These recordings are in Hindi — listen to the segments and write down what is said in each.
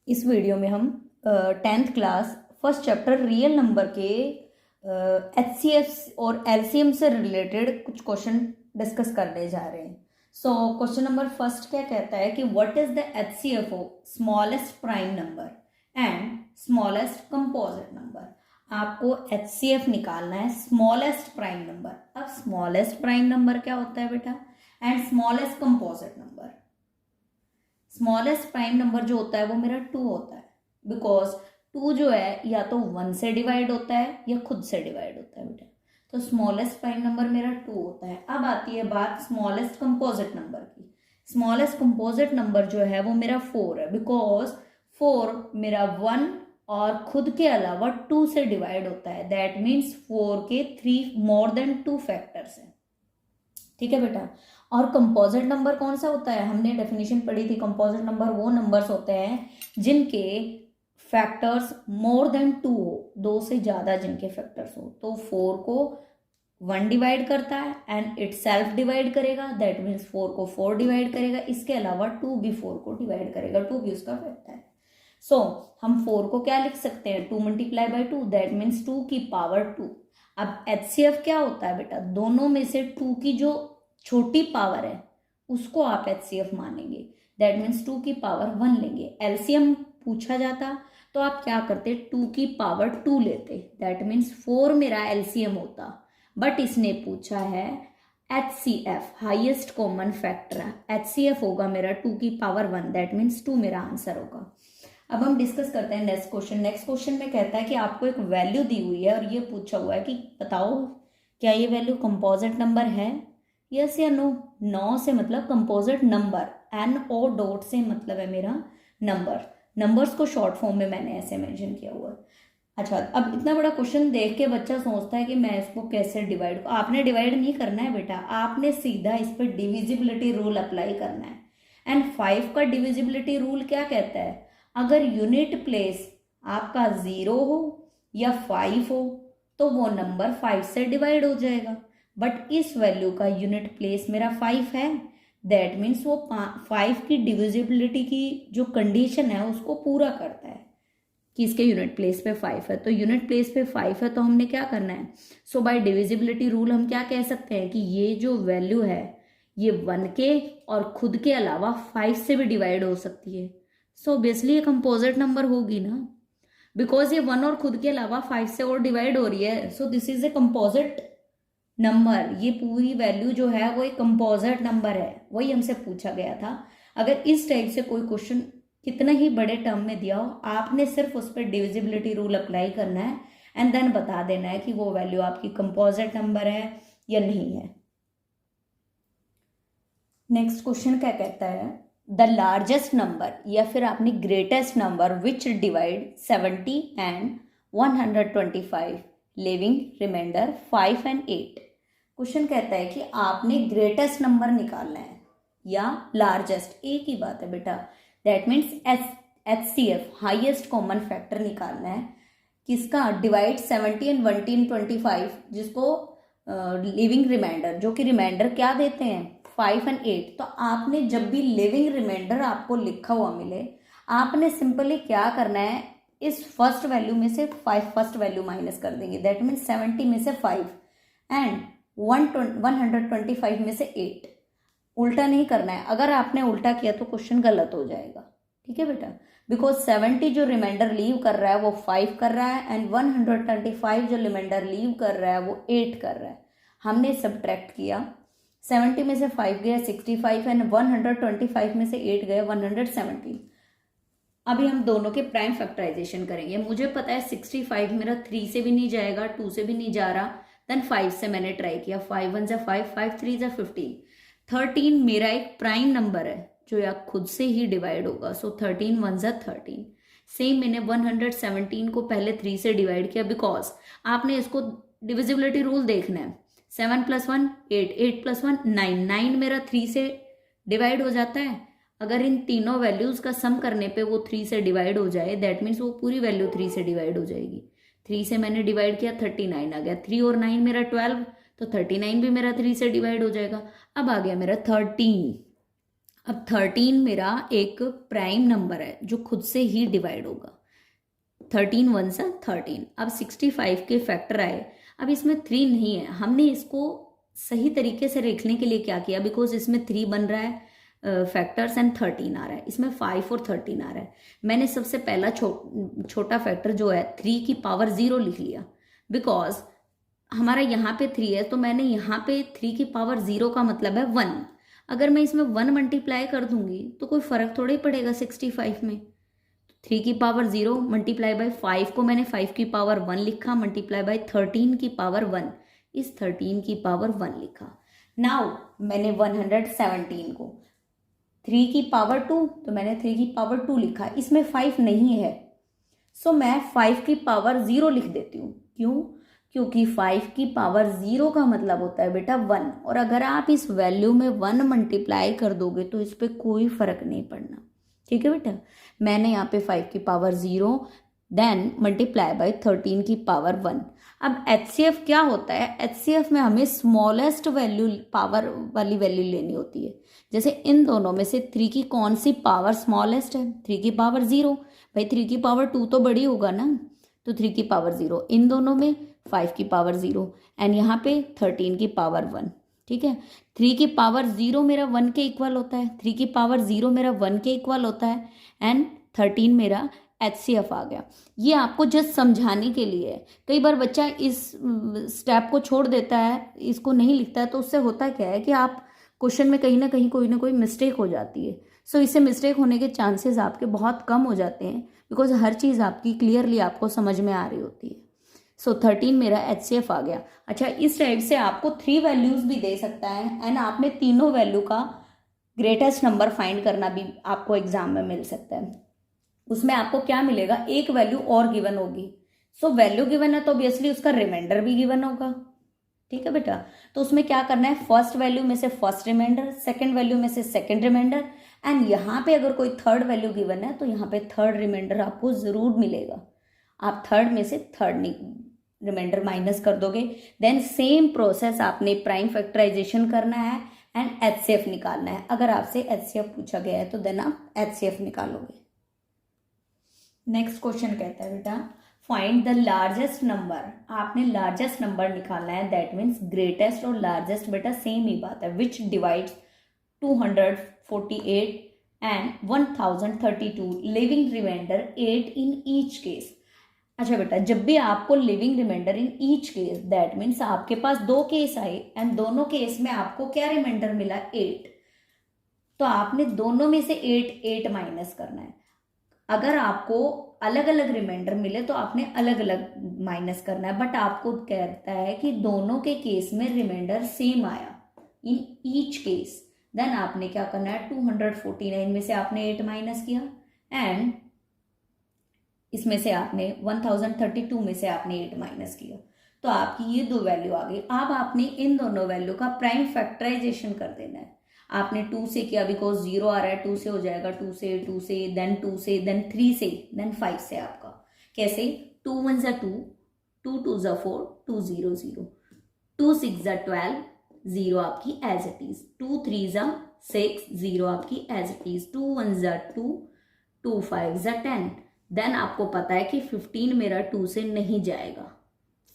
इस वीडियो में हम 10th class first chapter real number के HCF और LCM से रिलेटेड कुछ क्वेश्चन डिस्कस करने जा रहे हैं। सो क्वेश्चन नंबर फर्स्ट क्या कहता है कि what is the HCF of smallest prime number and smallest composite number. आपको HCF निकालना है स्मॉलेस्ट प्राइम नंबर। अब स्मॉलेस्ट प्राइम नंबर क्या होता है बेटा, and smallest composite number. Smallest prime number जो होता है वो मेरा 2 होता है, बिकॉज 2 जो है या तो 1 से डिवाइड होता है या खुद से डिवाइड होता है बेटा। तो स्मॉलेस्ट प्राइम नंबर मेरा 2 होता है। अब आती है बात स्मॉलेस्ट कंपोजिट नंबर की। स्मॉलेस्ट कंपोजिट नंबर जो है वो मेरा 4 है, बिकॉज 4 मेरा 1 और खुद के अलावा 2 से डिवाइड होता है। दैट मीन्स 4 के 3 मोर देन 2 फैक्टर्स हैं। ठीक है बेटा। और कंपोजिट नंबर कौन सा होता है, हमने डेफिनेशन पढ़ी थी। कंपोजिट नंबर वो नंबर्स होते हैं जिनके फैक्टर्स मोर देन 2 हो, 2 से ज्यादा जिनके फैक्टर्स हो। तो 4 को 1 डिवाइड करता है एंड इट सेल्फ डिवाइड करेगा, दैट मीन्स 4 को 4 डिवाइड करेगा। इसके अलावा 2 भी 4 को डिवाइड करेगा, 2 भी उसका फैक्टर है। सो हम 4 को क्या लिख सकते हैं, 2 मल्टीप्लाई बाई 2, दैट मीन्स 2 की पावर 2। अब HCF क्या होता है बेटा, दोनों में से 2 की जो छोटी पावर है उसको आप HCF मानेंगे, दैट मीन्स 2 की पावर 1 लेंगे। LCM पूछा जाता तो आप क्या करते, 2 की पावर 2 लेते, दैट मीन्स 4 मेरा LCM होता। बट इसने पूछा है HCF, highest common factor. HCF होगा मेरा 2 की पावर 1, दैट मीन्स 2 मेरा आंसर होगा। अब हम डिस्कस करते हैं नेक्स्ट क्वेश्चन। नेक्स्ट क्वेश्चन में कहता है कि आपको एक वैल्यू दी हुई है और ये पूछा हुआ है कि बताओ क्या ये वैल्यू कंपोजिट नंबर है, यस या नो। 9 से मतलब कंपोजिट नंबर, NO डॉट से मतलब है मेरा नंबर। नंबर्स को शॉर्ट फॉर्म में मैंने ऐसे मेंशन किया हुआ है। अच्छा, अब इतना बड़ा क्वेश्चन देख के बच्चा सोचता है कि मैं इसको कैसे डिवाइड। आपने डिवाइड नहीं करना है बेटा, आपने सीधा इस पर डिविजिबिलिटी रूल अप्लाई करना है। एंड 5 का डिविजिबिलिटी रूल क्या कहता है, अगर यूनिट प्लेस आपका 0 हो या 5 हो तो वो नंबर 5 से डिवाइड हो जाएगा। बट इस वैल्यू का यूनिट प्लेस मेरा 5 है, दैट मीन्स वो 5 की डिविजिबिलिटी की जो कंडीशन है उसको पूरा करता है कि इसके यूनिट प्लेस पे 5 है। तो यूनिट प्लेस पे 5 है तो हमने क्या करना है, सो बाय डिविजिबिलिटी रूल हम क्या कह सकते हैं कि ये जो वैल्यू है ये 1 के और खुद के अलावा 5 से भी डिवाइड हो सकती है। सो ऑब्वियसली ये कंपोजिट नंबर होगी ना, बिकॉज ये 1 और खुद के अलावा 5 से और डिवाइड हो रही है। So this is a composite number. ये पूरी वैल्यू जो है वो एक कंपोजिट नंबर है, वही हमसे पूछा गया था। अगर इस टाइप से कोई क्वेश्चन कितने ही बड़े टर्म में दिया हो, आपने सिर्फ उस पर डिविजिबिलिटी रूल अप्लाई करना है एंड देन बता देना है कि वो वैल्यू आपकी कंपोजिट नंबर है या नहीं है। नेक्स्ट क्वेश्चन क्या कहता है, द लार्जेस्ट नंबर या फिर आपने greatest number which divide 70 and 125 leaving remainder 5 and 8। Question कहता है कि आपने ग्रेटेस्ट नंबर निकालना है या लार्जेस्ट, एक ही बात है बेटा। That means HCF, highest common factor निकालना है किसका, डिवाइड 70 एंड 125, जिसको लिविंग रिमाइंडर, जो कि रिमाइंडर क्या देते हैं 5 एंड 8। तो आपने जब भी लिविंग रिमाइंडर आपको लिखा हुआ मिले, आपने सिंपली क्या करना है, इस फर्स्ट वैल्यू में से 5 फर्स्ट वैल्यू माइनस कर देंगे, दैट मीन्स 70 में से 5 एंड 125 में से 8। उल्टा नहीं करना है, अगर आपने उल्टा किया तो क्वेश्चन गलत हो जाएगा। ठीक है बेटा, बिकॉज 70 जो रिमाइंडर लीव कर रहा है वो 5 कर रहा है एंड 125 जो रिमाइंडर लीव कर रहा है वो 8 कर रहा है। हमने सब्ट्रैक्ट किया, 70 में से 5 गया 65 एंड 125 में से 8 गया 117। अभी हम दोनों के प्राइम फैक्टराइजेशन करेंगे। मुझे पता है 65 मेरा 3 से भी नहीं जाएगा, 2 से भी नहीं जा रहा, देन 5 से मैंने ट्राई किया, 5 1 5, 5 3 15। 13 मेरा एक प्राइम नंबर है जो या खुद से ही डिवाइड होगा, सो 13 1 13। सेम मैंने 117 को पहले 3 से डिवाइड किया, बिकॉज आपने इसको डिविजिबिलिटी रूल देखना है। 7 + 1 8, 8 + 1 9, 9 मेरा 3 से डिवाइड हो जाता है। अगर इन तीनों वैल्यूज का सम करने पे वो 3 से डिवाइड हो जाए, दैट मीन्स वो पूरी वैल्यू 3 से डिवाइड हो जाएगी। 3 से मैंने डिवाइड किया 39 आ गया, 3 और 9 मेरा 12, तो 39 भी मेरा 3 से डिवाइड हो जाएगा। अब आ गया मेरा 13। अब 13 मेरा एक प्राइम नंबर है जो खुद से ही डिवाइड होगा। 13 वन सा 13। अब 65 के फैक्टर आए। अब इसमें 3 नहीं है, हमने इसको सही तरीके से लिखने के लिए क्या किया, बिकॉज इसमें 3 बन रहा है फैक्टर्स एंड 13 आ रहा है, इसमें 5 और 13 आ रहा है। मैंने सबसे पहला छोटा फैक्टर जो है 3 की पावर 0 लिख लिया, बिकॉज हमारा यहाँ पे 3 है, तो मैंने यहाँ पे 3 की पावर 0 का मतलब है 1। अगर मैं इसमें 1 मल्टीप्लाई कर दूंगी तो कोई फर्क थोड़ा ही पड़ेगा 65 में। 3 की पावर 0 मल्टीप्लाई बाय 5 को मैंने 5 की पावर 1 लिखा, मल्टीप्लाई बाय 13 की पावर 1, इस 13 की पावर 1 लिखा। नाउ मैंने 117 को 3 की पावर 2, तो मैंने 3 की पावर 2 लिखा, इसमें 5 नहीं है, सो मैं 5 की पावर 0 लिख देती हूँ। क्यों? क्योंकि 5 की पावर 0 का मतलब होता है बेटा 1, और अगर आप इस वैल्यू में 1 मल्टीप्लाई कर दोगे तो इस पर कोई फर्क नहीं पड़ना। ठीक है बेटा, मैंने यहाँ पे 5 की पावर 0 देन मल्टीप्लाई बाय 13 की पावर 1। अब HCF क्या होता है, HCF में हमें स्मॉलेस्ट वैल्यू पावर वाली वैल्यू लेनी होती है। जैसे इन दोनों में से 3 की कौन सी पावर स्मॉलेस्ट है, 3 की पावर 0, भाई 3 की पावर 2 तो बड़ी होगा ना, तो 3 की पावर 0, इन दोनों में 5 की पावर 0 एंड यहाँ पे 13 की पावर 1। ठीक है, 3 की पावर 0 मेरा 1 के इक्वल होता है, 3 की पावर 0 मेरा 1 के इक्वल होता है एंड 13 मेरा HCF आ गया। ये आपको जस्ट समझाने के लिए है। कई बार बच्चा इस स्टेप को छोड़ देता है, इसको नहीं लिखता है, तो उससे होता क्या है कि आप क्वेश्चन में कहीं ना कोई मिस्टेक हो जाती है। सो इससे मिस्टेक होने के चांसेस आपके बहुत कम हो जाते हैं, बिकॉज हर चीज़ आपकी क्लियरली आपको समझ में आ रही होती है। सो 13 मेरा HCF आ गया। अच्छा, इस टाइप से आपको 3 वैल्यूज भी दे सकता है एंड आप में तीनों वैल्यू का ग्रेटेस्ट नंबर फाइंड करना भी आपको एग्जाम में मिल सकता है। उसमें आपको क्या मिलेगा, एक वैल्यू और गिवन होगी। सो वैल्यू गिवन है तो ऑब्वियसली उसका रिमाइंडर भी गिवन होगा। ठीक है बेटा, तो उसमें क्या करना है, फर्स्ट वैल्यू में से फर्स्ट रिमाइंडर, सेकंड वैल्यू में से सेकंड रिमाइंडर एंड यहाँ पे अगर कोई थर्ड वैल्यू गिवन है तो यहाँ पे थर्ड रिमाइंडर आपको जरूर मिलेगा। आप थर्ड में से थर्ड रिमाइंडर माइनस कर दोगे। देन सेम प्रोसेस आपने प्राइम फैक्टराइजेशन करना है एंड HCF निकालना है। अगर आपसे HCF पूछा गया है तो देन आप HCF निकालोगे। नेक्स्ट क्वेश्चन कहता है बेटा, फाइंड द लार्जेस्ट नंबर। आपने लार्जेस्ट नंबर निकालना है, दैट मीन्स ग्रेटेस्ट और लार्जेस्ट बेटा सेम ही बात है, which divides 248 and 1032 leaving remainder 8 in each case. अच्छा बेटा, जब भी आपको leaving remainder in each case, that means आपके पास 2 केस आए एंड दोनों केस में आपको क्या रिमाइंडर मिला, 8, तो आपने दोनों में से 8 माइनस करना है। अगर आपको अलग अलग रिमाइंडर मिले तो आपने अलग अलग माइनस करना है, बट आपको कहता है कि दोनों के केस में रिमाइंडर सेम आया इन ईच केस, देन आपने क्या करना है, 249 में से आपने 8 माइनस किया एंड इसमें से आपने 1032 में से आपने 8 माइनस किया, तो आपकी ये 2 वैल्यू आ गई। अब आपने इन दोनों वैल्यू का प्राइम फैक्टराइजेशन कर देना है। आपने 2 से किया, बिकॉज 0 आ रहा है, 2 से हो जाएगा, 2 से देन 2 से देन 3 से देन 5 से। आपका कैसे, 2 1 ज़ा 2, 2 2 ज़ा 4, 2 0 0, 2 6 ज़ा 12, 0 आपकी एज इट इज, 2 3 ज़ा 6, 0 आपकी एज इट इज, 2 1 ज़ा 2, 2 5 ज़ा 10। देन आपको पता है कि 15 मेरा 2 से नहीं जाएगा,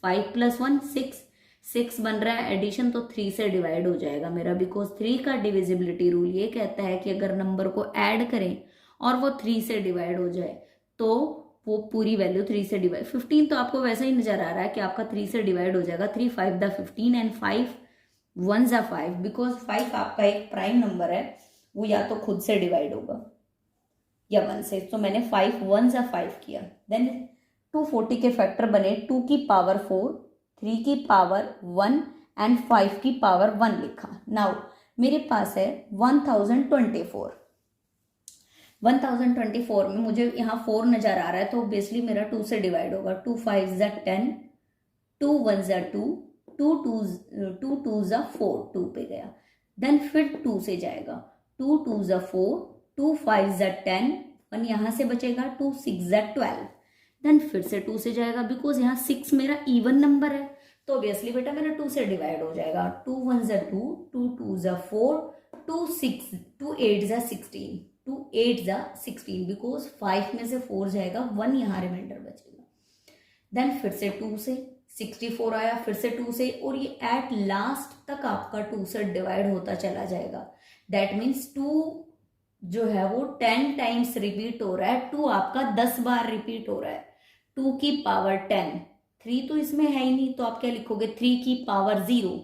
5 + 1 6 बन रहा है, एडिशन तो 3 से डिवाइड हो जाएगा मेरा, बिकॉज 3 का डिविजिबिलिटी रूल ये कहता है कि अगर नंबर को ऐड करें और वो 3 से डिवाइड हो जाए तो वो पूरी वैल्यू 3 से डिवाइड, 15 तो आपको वैसे ही नजर आ रहा है कि आपका 3 से डिवाइड हो जाएगा, 3 5 दा 15 एंड 5 1 ज़ा 5, बिकॉज 5 आपका एक प्राइम नंबर है, वो या तो खुद से डिवाइड होगा या 1 से, तो मैंने 5 1 ज़ा 5 किया। देन 240 के फैक्टर बने, 2 की पावर 4, 3 की पावर 1 एंड 5 की पावर 1 लिखा। नाउ मेरे पास है 1024। 1024 में मुझे यहाँ 4 नजर आ रहा है, तो ऑब्वियसली मेरा 2 से डिवाइड होगा, 2 5 ज़ा 10, 2 1 ज़ा 2, 2 2 ज़ा 4, 2 पे गया, देन फिर 2 से जाएगा, 2 2 ज़ा 4, 2 5 ज़ा 10, 1 यहाँ से बचेगा, 2 6 ज़ा 12, देन फिर से 2 से जाएगा, बिकॉज यहाँ 6 मेरा इवन नंबर है, तो ऑब्वियसली बेटा मेरा 2 से डिवाइड हो जाएगा। 2 1 ज़ा 2, 2 2 ज़ा 4, 2 8 ज़ा 16, 2 8 ज़ा 16, बिकॉज 5 में से 4 जाएगा, 1 यहाँ रिमाइंडर बचेगा। देन फिर से 2 से 64 आया, फिर से 2 से, और ये एट लास्ट तक आपका 2 से डिवाइड होता चला जाएगा। दैट मीन्स 2 जो है वो 10 टाइम्स रिपीट हो रहा है, 2 आपका 10 बार रिपीट हो रहा है। 2 की पावर 10, 3 तो इसमें है ही नहीं, तो आप क्या लिखोगे, 3 की पावर 0,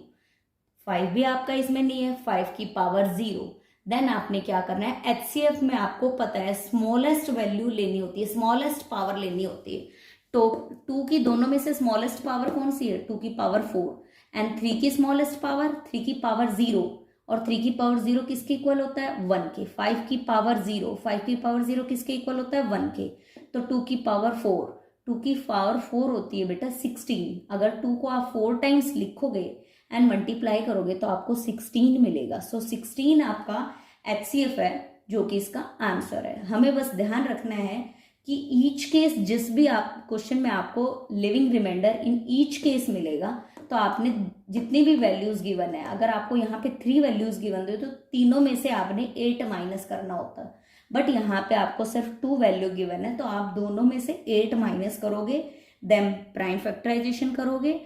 5 भी आपका इसमें नहीं है, 5 की पावर 0। देन आपने क्या करना है, एचसीएफ में आपको पता है स्मॉलेस्ट वैल्यू लेनी होती है, स्मॉलेस्ट पावर लेनी होती है। तो 2 की दोनों में से स्मॉलेस्ट पावर कौन सी है, 2 की पावर 4, एंड 3 की स्मॉलेस्ट पावर 3 की पावर 0, और 3 की पावर 0 किसके इक्वल होता है, 1 के। 5 की पावर 0, 5 की पावर 0 किसके इक्वल होता है, 1 के। तो 2 की पावर 4, 2 की पावर 4 होती है बेटा 16। अगर 2 को आप 4 टाइम्स लिखोगे एंड मल्टीप्लाई करोगे तो आपको 16 मिलेगा। सो 16 आपका एचसीएफ है, जो कि इसका आंसर है। हमें बस ध्यान रखना है कि ईच केस, जिस भी आप क्वेश्चन में आपको leaving remainder in each case मिलेगा, तो आपने जितनी भी वैल्यूज गिवन है, अगर आपको यहाँ पे 3 वैल्यूज गिवन दे तो तीनों में से आपने 8 माइनस करना होता है, बट यहाँ पे आपको सिर्फ 2 वैल्यू गिवन है, तो आप दोनों में से 8 माइनस करोगे, देन प्राइम फैक्टराइजेशन करोगे,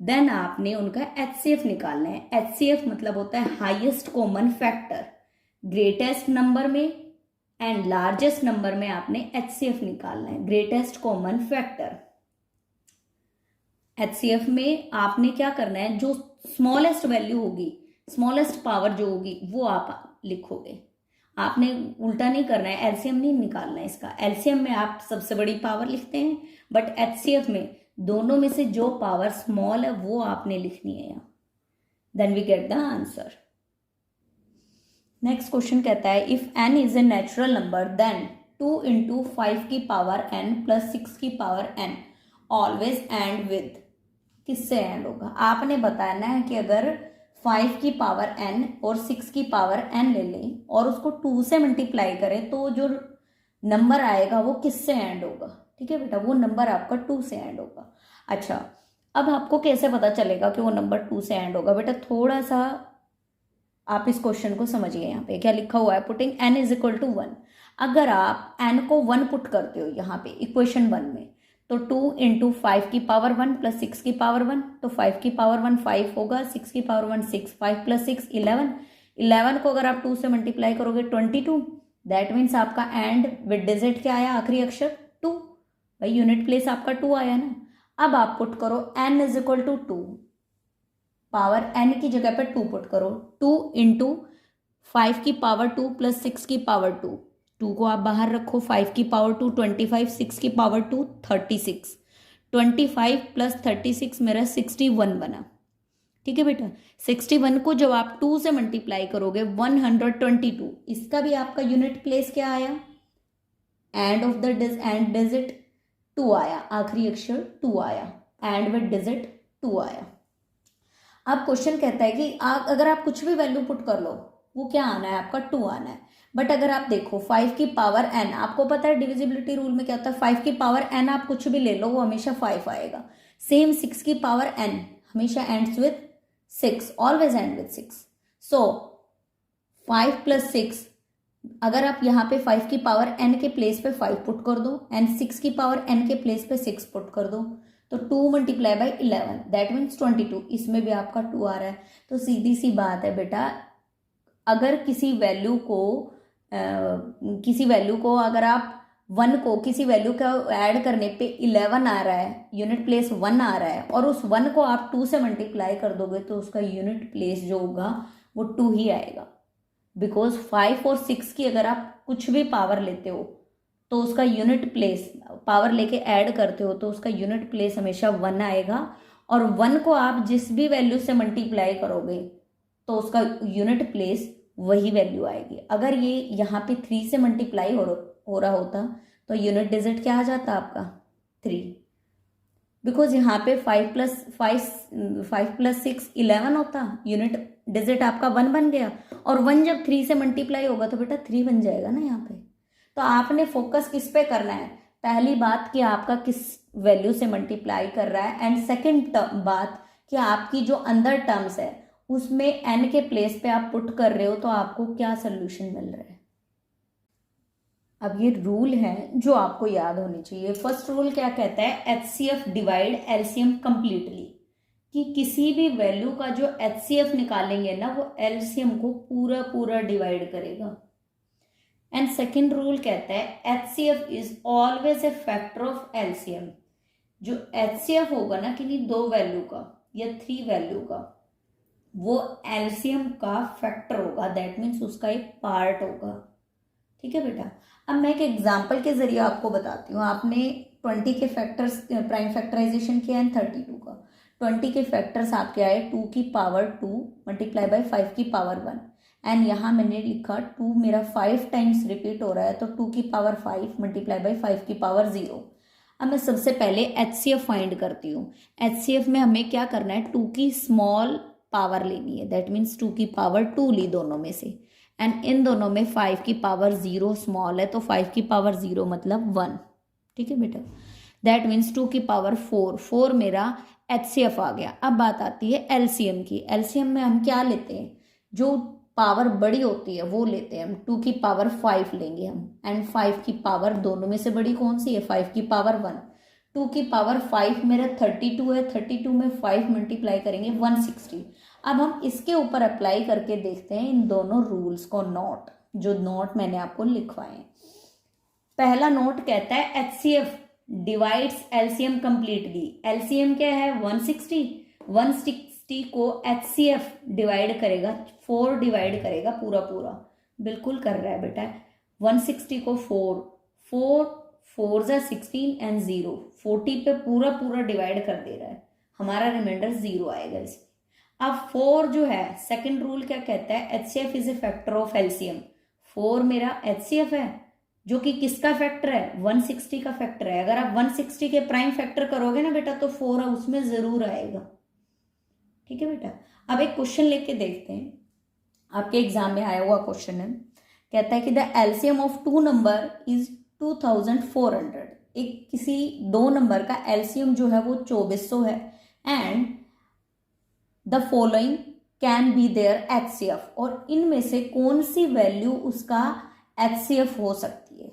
देन आपने उनका एचसीएफ निकालना है। एचसीएफ मतलब होता है highest common factor, greatest number में एंड लार्जेस्ट नंबर में आपने एचसीएफ निकालना है, ग्रेटेस्ट कॉमन फैक्टर। एचसीएफ में आपने क्या करना है, जो स्मॉलेस्ट वैल्यू होगी, स्मॉलेस्ट पावर जो होगी वो आप लिखोगे। आपने उल्टा नहीं करना है, एलसीएम नहीं निकालना है इसका। एलसीएम में आप सबसे बड़ी पावर लिखते हैं, बट एचसीएफ में दोनों में से जो पावर स्मॉल है वो आपने लिखनी है यहाँ। Then we get the answer. Next question कहता है, if n is a natural number then 2 into 5 की पावर n प्लस 6 की power n always end with, किससे एंड होगा। आपने बताना है कि अगर 5 की पावर n और 6 की पावर n ले लें और उसको 2 से मल्टीप्लाई करें, तो जो नंबर आएगा वो किससे एंड होगा। ठीक है बेटा, वो नंबर आपका 2 से एंड होगा। अच्छा, अब आपको कैसे पता चलेगा कि वो नंबर 2 से एंड होगा। बेटा थोड़ा सा आप इस क्वेश्चन को समझिए, यहाँ पे क्या लिखा हुआ है, putting n is equal to 1। अगर आप n को 1 पुट करते हो यहाँ पे इक्वेशन 1 में, तो 2 इंटू 5 की पावर 1 प्लस 6 की पावर 1, तो 5 की पावर 1 5 होगा, 6 की पावर 1 6, 5 प्लस 6 11, 11 को अगर आप 2 से मल्टीप्लाई करोगे 22। दैट मीन्स आपका एंड विद डिजिट क्या आया, आखिरी अक्षर 2, भाई यूनिट प्लेस आपका 2 आया ना। अब आप पुट करो n is equal to 2, power n की जगह पे 2 पुट करो, 2 इंटू 5 की पावर 2 प्लस 6 की पावर 2, 2 को आप बाहर रखो, 5 की पावर 2 25, 6 की पावर 2 36, 25 प्लस 36 मेरा 61 बना। ठीक है बेटा, 61 को जब आप 2 से मल्टीप्लाई करोगे 122, इसका भी आपका यूनिट प्लेस क्या आया, end of the end digit 2 आया, आखिरी अक्षर 2 आया, एंड विद डिजिट 2 आया। अब क्वेश्चन कहता है कि अगर आप कुछ भी वैल्यू पुट कर लो, वो क्या आना है आपका 2 आना है। बट अगर आप देखो 5 की पावर n, आपको पता है डिविजिबिलिटी रूल में क्या होता है, 5 की पावर n आप कुछ भी ले लो वो हमेशा 5 आएगा। सेम 6 की पावर n हमेशा ends with 6, always end with 6। So 5 plus 6, अगर आप यहाँ पे 5 की पावर n के प्लेस पे 5 पुट कर दो एंड 6 की पावर n के प्लेस पे 6 पुट कर दो, तो 2 मल्टीप्लाई बाई 11 दैट मीन्स 22, इसमें भी आपका 2 आ रहा है। तो सीधी सी बात है बेटा, अगर किसी वैल्यू को अगर आप 1 को किसी वैल्यू का ऐड करने पे 11 आ रहा है, यूनिट प्लेस 1 आ रहा है, और उस 1 को आप 2 से मल्टीप्लाई कर दोगे तो उसका यूनिट प्लेस जो होगा वो 2 ही आएगा। बिकॉज 5 और 6 की अगर आप कुछ भी पावर लेते हो तो उसका यूनिट प्लेस, पावर लेके ऐड करते हो तो उसका यूनिट प्लेस हमेशा 1 आएगा, और 1 को आप जिस भी वैल्यू से मल्टीप्लाई करोगे तो उसका यूनिट प्लेस वही वैल्यू आएगी। अगर ये यहाँ पे 3 से मल्टीप्लाई हो रहा होता तो यूनिट डिजिट क्या आ जाता आपका 3, बिकॉज यहाँ पे 5 प्लस 6 11 होता, यूनिट डिजिट आपका 1 बन गया, और 1 जब 3 से मल्टीप्लाई होगा तो बेटा 3 बन जाएगा ना यहाँ पे। तो आपने फोकस किस पे करना है, पहली बात कि आपका किस वैल्यू से मल्टीप्लाई कर रहा है, एंड सेकंड बात कि आपकी जो अंदर टर्म्स है उसमें n के प्लेस पे आप पुट कर रहे हो तो आपको क्या सोल्यूशन मिल रहा है। अब ये रूल है जो आपको याद होनी चाहिए। फर्स्ट रूल क्या कहता है, HCF डिवाइड LCM कंप्लीटली, कि किसी भी वैल्यू का जो HCF निकालेंगे ना वो LCM को पूरा पूरा डिवाइड करेगा। एंड सेकेंड रूल कहता है HCF is always a factor of LCM। जो HCF होगा ना किन्हीं 2 वैल्यू का या 3 वैल्यू का, वो LCM का फैक्टर होगा, दैट मीन्स उसका एक पार्ट होगा। ठीक है बेटा, अब मैं एक एग्जांपल के जरिए आपको बताती हूँ। आपने 20 के फैक्टर्स प्राइम फैक्टराइजेशन किया एंड 32 का। 20 के फैक्टर्स आपके आए 2 की पावर 2 मल्टीप्लाई बाय 5 की पावर 1, एंड यहाँ मैंने लिखा 2 मेरा 5 टाइम्स रिपीट हो रहा है तो 2 की पावर 5 मल्टीप्लाई बाय 5 की पावर 0। अब मैं सबसे पहले HCF फाइंड करती हूँ। HCF में हमें क्या करना है, 2 की स्मॉल पावर लेनी है, दैट मीन्स 2 की पावर 2 ली दोनों में से, एंड इन दोनों में 5 की पावर 0 स्मॉल है तो 5 की पावर 0 मतलब 1। ठीक है बेटा, दैट मीन्स 2 की पावर 4 मेरा HCF आ गया। अब बात आती है LCM की। LCM में हम क्या लेते हैं, जो पावर बड़ी होती है वो लेते हैं हम। 2 की पावर 5 लेंगे हम, एंड 5 की पावर दोनों में से बड़ी कौन सी है, 5 की पावर 1। 2 की पावर 5 मेरा 32 है, 32 में 5 मल्टीप्लाई करेंगे 160। अब हम इसके ऊपर अप्लाई करके देखते हैं इन दोनों रूल्स को, नोट जो नोट मैंने आपको लिखवाए। पहला नोट कहता है HCF divides LCM completely. LCM क्या है 160, 160 को HCF डिवाइड करेगा, 4 डिवाइड करेगा पूरा पूरा, बिल्कुल कर रहा है बेटा। 160 को 4 4 जा 16 एंड 0 40 पे पूरा पूरा डिवाइड कर दे रहा है, हमारा रिमाइंडर 0 आएगा इसमें। अब 4 जो है, सेकंड रूल क्या कहता है, HCF is a factor of LCM। 4 मेरा HCF है जो कि किसका फैक्टर है, 160 का फैक्टर है। अगर आप 160 के प्राइम फैक्टर करोगे ना बेटा तो 4 उसमें जरूर आएगा। ठीक है बेटा, अब एक क्वेश्चन लेके देखते हैं, आपके एग्जाम में आया हुआ क्वेश्चन है। कहता है कि the LCM of 2 number is 2400। एक किसी 2 नंबर का LCM जो है वो 2400 है, and the following can be there HCF, और इनमें से कौन सी वैल्यू उसका HCF हो सकती है।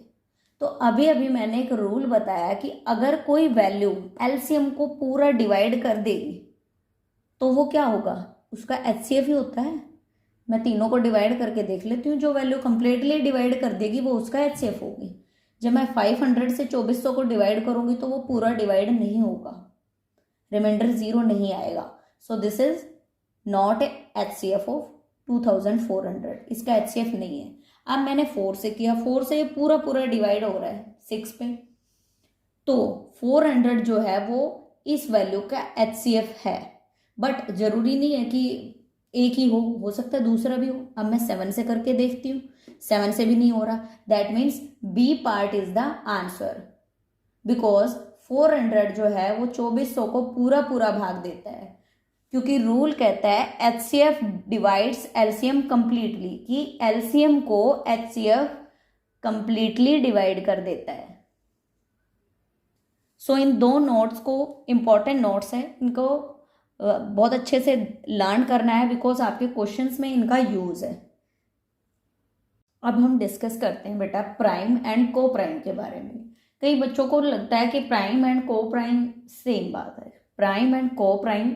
तो अभी अभी मैंने एक रूल बताया कि अगर कोई वैल्यू LCM को पूरा डिवाइड कर देगी तो वो क्या होगा, उसका HCF ही होता है। मैं तीनों को डिवाइड करके देख लेती हूँ, जो वैल्यू कंप्लीटली डिवाइड कर देगी वो उसका HCF होगी। जब मैं 500 से 2400 को डिवाइड करूंगी तो वो पूरा डिवाइड नहीं होगा, रिमाइंडर 0 नहीं आएगा। So this is not a HCF of 2400, इसका HCF नहीं है। अब मैंने 4 से किया, 4 से ये पूरा पूरा डिवाइड हो रहा है 6 पे, तो 400 जो है वो इस वैल्यू का HCF है, बट जरूरी नहीं है कि एक ही हो सकता है दूसरा भी हो। अब मैं 7 से करके देखती हूँ, 7 से भी नहीं हो रहा, that means B part is the answer, because 400 जो है वो 2400 को पूरा पूरा भाग देता है, क्योंकि रूल कहता है HCF डिवाइड्स LCM कंप्लीटली, कि LCM को HCF कंप्लीटली डिवाइड कर देता है। सो इन 2 नोट्स को इंपॉर्टेंट नोट्स है, इनको बहुत अच्छे से लर्न करना है, बिकॉज आपके क्वेश्चंस में इनका यूज है। अब हम डिस्कस करते हैं बेटा प्राइम एंड को प्राइम के बारे में। कई बच्चों को लगता है कि प्राइम एंड को प्राइम सेम बात है। प्राइम एंड को प्राइम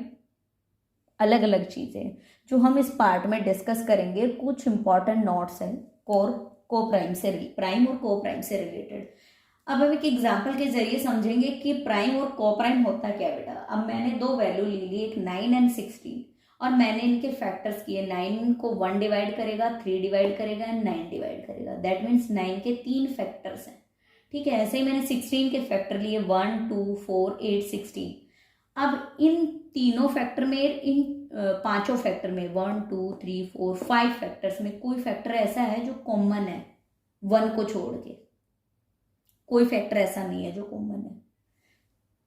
अलग अलग चीजें जो हम इस पार्ट में डिस्कस करेंगे। कुछ इंपॉर्टेंट नोट्स हैं को प्राइम से, प्राइम और को प्राइम से रिलेटेड। अब हम एक एग्जाम्पल के जरिए समझेंगे कि प्राइम और को प्राइम होता क्या बेटा। अब मैंने 2 वैल्यू ले ली, एक 9 एंड 16, और मैंने इनके फैक्टर्स किए। 9 को 1 डिवाइड करेगा, 3 डिवाइड करेगा एंड 9 डिवाइड करेगा, दैट मीन्स 9 के 3 फैक्टर्स हैं। ठीक है, ऐसे ही मैंने 16 के फैक्टर लिए 1 2 4 8 16। अब इन तीनों फैक्टर में, इन 5 फैक्टर में 1 2 3 4 5 फैक्टर्स में कोई फैक्टर ऐसा है जो कॉमन है, 1 को छोड़ के कोई फैक्टर ऐसा नहीं है जो कॉमन है।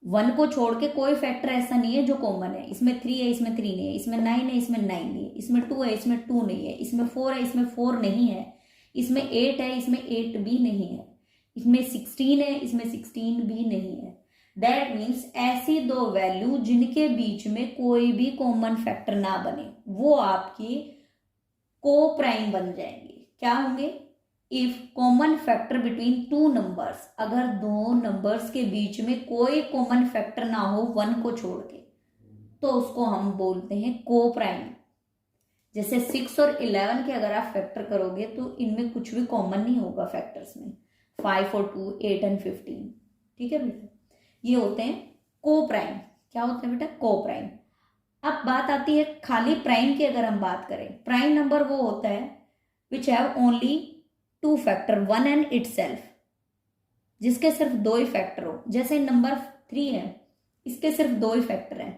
1 को छोड़ के कोई फैक्टर ऐसा नहीं है जो कॉमन है। इसमें 3 है, इसमें 3 नहीं है, इसमें 9 है, इसमें 9 नहीं है, इसमें 2 है, इसमें 2 नहीं है, इसमें 4 है, इसमें 4 नहीं है, इसमें 8 है, इसमें 8 भी नहीं है, इसमें 16 है, इसमें 16 भी नहीं है। दैट मीन्स ऐसी दो वैल्यू जिनके बीच में कोई भी कॉमन फैक्टर ना बने, वो आपकी को प्राइम बन जाएंगे। क्या होंगे? If common factor between two numbers, अगर दो नंबर्स के बीच में कोई कॉमन फैक्टर ना हो 1 को छोड़ के, तो उसको हम बोलते हैं को प्राइम। जैसे 6 और 11 के अगर आप फैक्टर करोगे तो इनमें कुछ भी कॉमन नहीं होगा फैक्टर्स में, 5 और 2, 8 एंड 15। ठीक है बेटा, ये होते हैं को प्राइम। क्या होते हैं बेटा? को प्राइम। अब बात आती है खाली प्राइम की। अगर हम बात करें, प्राइम नंबर वो होता है which have only two factor, one and itself, जिसके सिर्फ दो ही फैक्टर हो। जैसे नंबर 3 है, इसके सिर्फ दो ही फैक्टर हैं,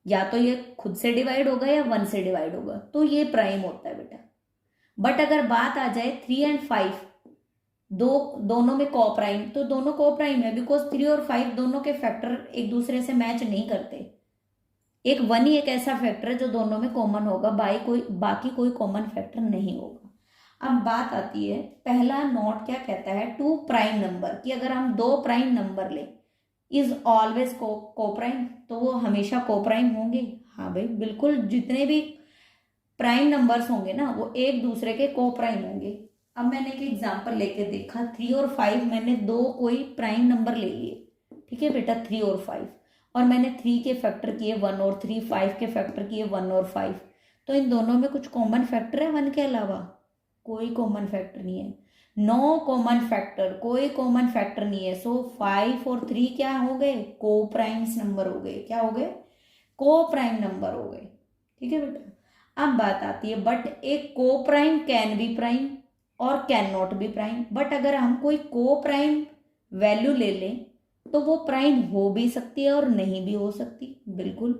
या तो ये खुद से डिवाइड होगा या 1 से डिवाइड होगा, तो ये प्राइम होता है बेटा। बट अगर बात आ जाए 3 एंड 5, दोनों में को प्राइम, तो दोनों को प्राइम है बिकॉज 3 और 5 दोनों के फैक्टर एक दूसरे से मैच नहीं करते। एक 1 ही एक ऐसा फैक्टर है जो दोनों में कॉमन होगा, बाकी कोई कॉमन फैक्टर नहीं होगा। अब बात आती है, पहला नोट क्या कहता है टू प्राइम नंबर, कि अगर हम दो प्राइम नंबर ले इज ऑलवेज को प्राइम, तो वो हमेशा को प्राइम होंगे। हाँ भाई बिल्कुल, जितने भी प्राइम नंबर्स होंगे ना वो एक दूसरे के को प्राइम होंगे। अब मैंने एक एग्जांपल लेके देखा, 3 और 5, मैंने दो कोई प्राइम नंबर ले लिए, ठीक है बेटा, 3 और 5, और मैंने 3 के फैक्टर किए 1 और 3, 5 के फैक्टर किए 1 और 5, तो इन दोनों में कुछ कॉमन फैक्टर है 1 के अलावा? कोई कॉमन फैक्टर नहीं है। नो कॉमन फैक्टर, कोई कॉमन फैक्टर नहीं है। सो 5 और 3 क्या हो गए? को प्राइम्स नंबर हो गए। क्या हो गए? को प्राइम नंबर हो गए। ठीक है बेटा। अब बात आती है, बट एक को प्राइम कैन बी प्राइम और can not be prime. But अगर हम कोई को प्राइम वैल्यू ले लें तो वो प्राइम हो भी सकती है और नहीं भी हो सकती। बिल्कुल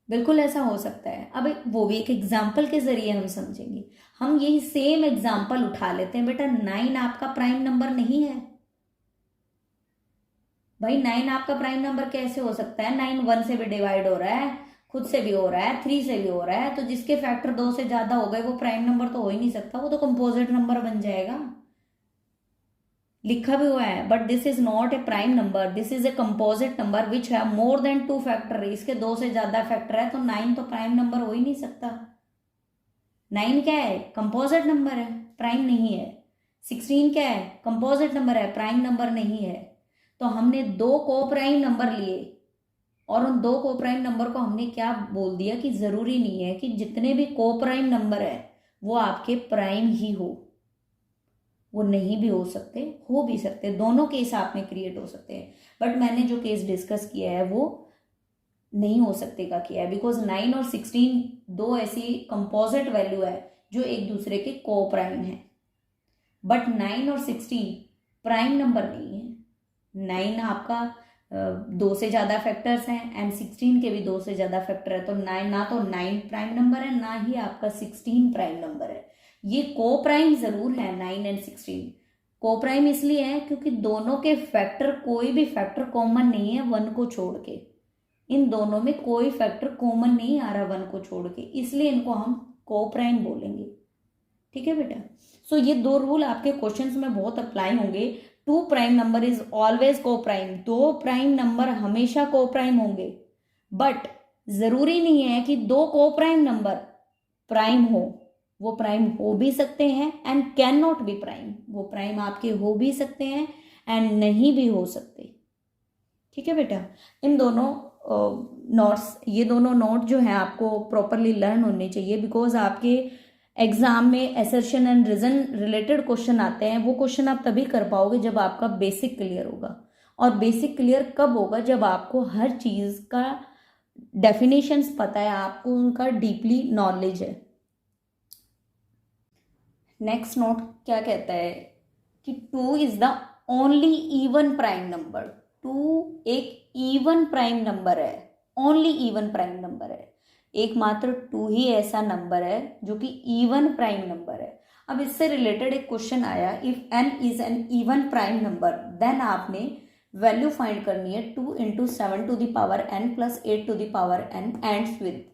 बिल्कुल ऐसा हो सकता है। अब वो भी एक एग्जाम्पल के जरिए हम समझेंगे। हम यही सेम एग्जाम्पल उठा लेते हैं बेटा, 9 आपका प्राइम नंबर नहीं है भाई। 9 आपका प्राइम नंबर कैसे हो सकता है? 9 1 से भी डिवाइड हो रहा है, खुद से भी हो रहा है, 3 से भी हो रहा है, तो जिसके फैक्टर 2 से ज्यादा हो गए वो प्राइम नंबर तो हो ही नहीं सकता, वो तो कंपोजिट नंबर बन जाएगा। लिखा भी हुआ है, but this is not a prime number, this is a composite number which है मोर देन 2 फैक्टर। इसके 2 से ज्यादा फैक्टर है, तो 9 तो प्राइम नंबर हो ही नहीं सकता। 9 क्या है? कंपोजिट नंबर है, प्राइम नहीं है। 16 क्या है? कंपोजिट नंबर है, प्राइम नंबर नहीं है। तो हमने दो को प्राइम नंबर लिए और उन दो को प्राइम नंबर को हमने क्या बोल दिया कि जरूरी नहीं है कि जितने भी को प्राइम नंबर है वो आपके प्राइम ही हो, वो नहीं भी हो सकते, हो भी सकते, दोनों केस आप में क्रिएट हो सकते हैं। बट मैंने जो केस डिस्कस किया है वो नहीं हो सकते का किया है, बिकॉज 9 और 16 दो ऐसी कंपोजिट वैल्यू है जो एक दूसरे के को प्राइम है। बट 9 और 16 प्राइम नंबर नहीं है। 9 आपका 2 से ज्यादा फैक्टर्स हैं एंड 16 के भी 2 से ज्यादा फैक्टर है, तो 9 ना तो 9 प्राइम नंबर है ना ही आपका 16 प्राइम नंबर है। ये को प्राइम जरूर है 9 एंड 16। को प्राइम इसलिए है क्योंकि दोनों के फैक्टर, कोई भी फैक्टर कॉमन नहीं है 1 को छोड़ के। इन दोनों में कोई फैक्टर कॉमन नहीं आ रहा 1 को छोड़ के, इसलिए इनको हम को प्राइम बोलेंगे। ठीक है बेटा। सो ये दो रूल आपके क्वेश्चंस में बहुत अप्लाई होंगे। Two prime number is always coprime, दो प्राइम नंबर हमेशा को प्राइम होंगे, बट जरूरी नहीं है कि दो को प्राइम नंबर प्राइम हो। वो प्राइम हो भी सकते हैं and can not be prime, वो प्राइम आपके हो भी सकते हैं एंड नहीं भी हो सकते। ठीक है बेटा। इन दोनों नोट्स, ये दोनों नोट जो है आपको प्रॉपरली लर्न होने चाहिए, बिकॉज आपके एग्जाम में assertion and reason related question आते हैं। वो क्वेश्चन आप तभी कर पाओगे जब आपका बेसिक क्लियर होगा। और बेसिक क्लियर कब होगा? जब आपको हर चीज का डेफिनेशंस पता है, आपको उनका डीपली नॉलेज है। नेक्स्ट नोट क्या कहता है कि 2 is the only even prime number. 2 एक इवन प्राइम नंबर है, ओनली इवन प्राइम नंबर है। एकमात्र 2 ही ऐसा नंबर है जो कि इवन प्राइम नंबर है। अब इससे रिलेटेड एक क्वेश्चन आया, if n is an even prime number then आपने वैल्यू फाइंड करनी है 2 into 7 to the power n plus 8 to the power n ends with,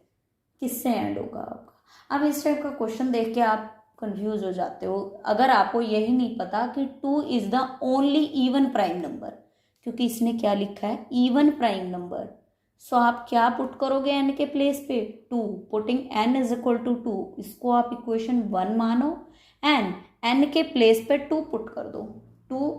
किससे एंड होगा आपका? अब इस टाइप का क्वेश्चन देख के आप कंफ्यूज हो जाते हो अगर आपको यही नहीं पता कि 2 is the only even prime number, क्योंकि इसने क्या लिखा है, इवन प्राइम नंबर। सो आप क्या पुट करोगे एन के प्लेस पे, 2, putting N is equal to 2, इसको आप इक्वेशन 1 मानो एंड एन के प्लेस पे 2 पुट कर दो। 2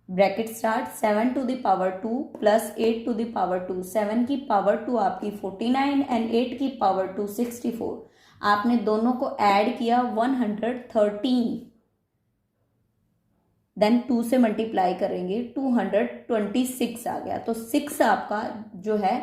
bracket start 7 to the power 2 plus 8 to the power 2, 7 की पावर 2 आपकी 49 एंड 8 की पावर 2 64। आपने दोनों को ऐड किया 113, देन 2 से मल्टीप्लाई करेंगे 226 आ गया। तो 6 आपका जो है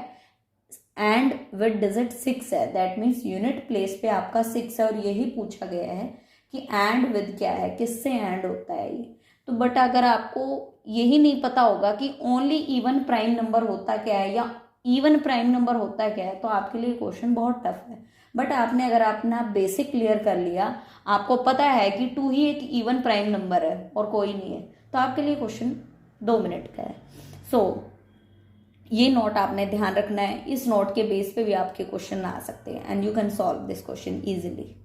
एंड विद डिजिट 6 है, दैट मीन्स यूनिट प्लेस पे आपका 6 है। और यही पूछा गया है कि एंड विद क्या है, किससे एंड होता है ये। तो बट अगर आपको यही नहीं पता होगा कि ओनली इवन प्राइम नंबर होता क्या है या इवन प्राइम नंबर होता क्या है, तो आपके लिए क्वेश्चन बहुत टफ है। बट आपने अगर अपना बेसिक क्लियर कर लिया, आपको पता है कि 2 ही एक इवन प्राइम नंबर है और कोई नहीं है, तो आपके लिए क्वेश्चन 2 मिनट का है। सो ये नोट आपने ध्यान रखना है, इस नोट के बेस पे भी आपके क्वेश्चन आ सकते हैं and you can solve this question easily.